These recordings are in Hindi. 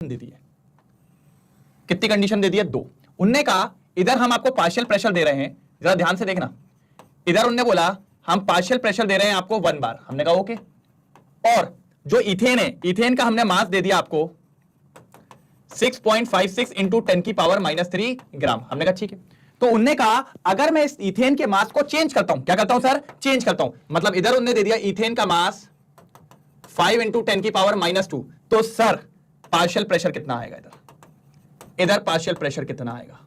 दे दी है। कितनी कंडीशन दे दी है? 2। उनने कहा इधर हम आपको पार्शियल प्रेशर दे रहे हैं, जरा ध्यान से देखना, इधर उनने बोला हम पार्शियल प्रेशर दे रहे हैं आपको 1 बार, हमने कहा ओके। और जो इथेन है, इथेन का हमने मास दे दिया आपको 6.56 इंटू 10⁻³ ग्राम, हमने कहा ठीक है। तो उनने कहा अगर मैं इस इथेन के मास को चेंज करता हूं, क्या करता हूं सर? चेंज करता हूं, मतलब इधर उन्होंने दे दिया इथेन का मास 5 इंटू 10⁻², तो सर पार्शियल प्रेशर कितना आएगा इधर पार्शियल प्रेशर कितना आएगा,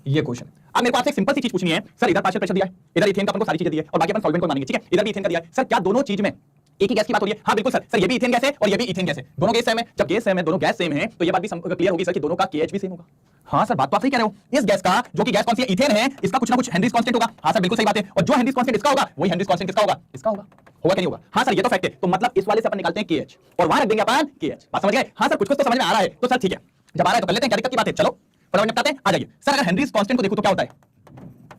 ये क्वेश्चन। अब मेरे को आपसे एक सिंपल सी चीज पूछनी है, सर इधर पार्शियल प्रेशर दिया है, इधर इथेन का अपन को सारी चीजें दी है और बाकी अपन सॉल्वेंट को मानेंगे, ठीक है? इधर भी इथेन का दिया है, सर क्या दोनों चीज में एक ही गैस की बात हो रही है? हाँ बिल्कुल सर, सर ये भी इथेन गैस है और ये भी इथेन गैस है, दोनों गैस सेम है। जब गैस सेम है, दोनों गैस सेम है, तो ये बात भी क्लियर होगी सर कि दोनों का KH भी सेम होगा। हाँ सर बात तो आप सही कह रहे हो, इस गैस का जो कि गैस कौन सी है? इथेन है, इसका कुछ ना कुछ हेनरीज कांस्टेंट होगा। हाँ सर बिल्कुल सही बात है, और जो हेनरीज कांस्टेंट इसका होगा वही हेनरीज कांस्टेंट किसका होगा? इसका होगा। होगा कि नहीं होगा? हाँ सर ये तो फैक्ट है, तो मतलब इस वाले से अपन निकालते हैं KH और वहां रख देंगे अपन KH। बात समझ गए? हाँ सर कुछ तो समझ में आ रहा है, तो सर ठीक है, जब आ रहा है तो कर लेते हैं, क्या दिक्कत की बात है? चलो फटाफट निपटाते हैं, आ जाइए। सर अगर हेनरीज कांस्टेंट को देखो तो क्या होता है?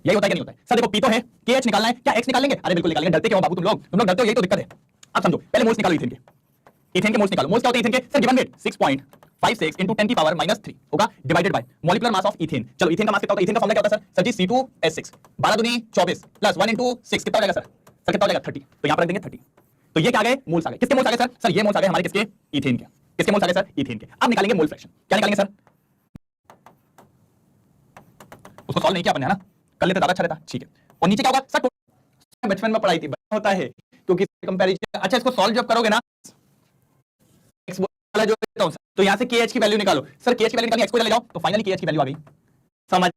यही होता है कि नहीं होता है? सर देखो P तो है, KH निकालना है, क्या X निकाल लेंगे? अरे बिल्कुल निकालेंगे, डरते क्यों बाबू तुम लोग डरते हो, यही तो दिक्कत है। अब समझो, पहले मोल्स निकालो इथेन के मोल्स निकालो। मोल्स क्या होते हैं इथेन के? सर गिवन वेट 6.56 इंटू 10⁻³ होगा divided by molecular mass of ethane. चलो इथेन का मास कितना होता है? इथेन का फॉर्मूला क्या होता है सर? जी C2H6, 12 दूनी 24 प्लस 1 इंटू 6 कितना हो जाएगा सर? सर कितना हो जाएगा? 30। तो यहां पर रख देंगे 30। तो ये क्या आ गए? मोल्स आ गए। किसके मोल्स आ गए सर? सर ये मोल्स आ गए हमारे किसके? इथेन के। किसके मोल्स आ गए सर? इथेन के। अब निकालेंगे मोल फ्रैक्शन। क्या निकालेंगे सर? उसको सॉल्व नहीं किया अपन है ना, कर लेते ज्यादा अच्छा रहता, ठीक है। और नीचे क्या होगा सर? बचपन में पढ़ाई थी, होता है क्योंकि कंपैरिजन। अच्छा इसको सॉल्व जब करोगे ना, x वाला जो देता हूं तो यहां से KH की वैल्यू निकालो। सर KH की वैल्यू निकालनी, x को ले जाओ, तो फाइनली KH की वैल्यू आ गई। समझ?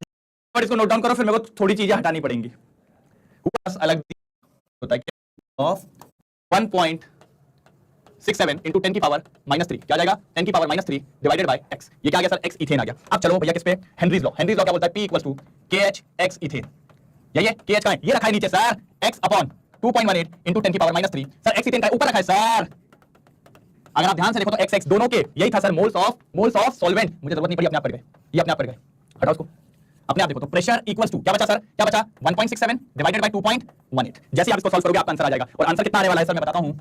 और इसको नोट डाउन करो, फिर मेरे को थोड़ी चीजें हटानी पड़ेंगी। अलग होता है ऑफ 1.67 इंटू 10⁻³ क्या जाएगा? 10⁻³ डिवाइडेड बाय x। ये क्या आ गया सर? x इथेन आ गया। अब चलो भैया किस पे? Henry's law. हेनरीज लॉ क्या बोलता है? P = KH x ethane. ये KH का है, ये रखा है नीचे sir x upon 2.18 into 10⁻³ sir x ethane का ऊपर रखा है सर। अगर आप ध्यान से देखो तो x दोनों के यही था सर, मोल्स ऑफ सॉल्वेंट। मुझे जरूरत नहीं पड़ी, अपने आप पड़ गए, ये अपने आप पड़ गए। हटाओ उसको, अपने आप देखो तो प्रेशर इक्वल्स टू क्या बचा सर? क्या बचा? 1.67 डिवाइडेड बाय 2.18। जैसे आप इसको सॉल्व करोगे आपका आंसर आ जाएगा। और आंसर कितना आने वाला है सर मैं बताता हूं,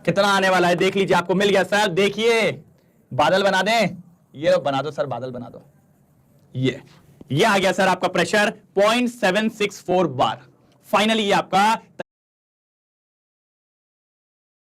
कितना आने वाला है देख लीजिए, आपको मिल गया सर। देखिए बादल बना दें, ये बना दो सर, बादल बना दो। ये आ गया सर आपका प्रेशर 0.764 बार। फाइनली ये आपका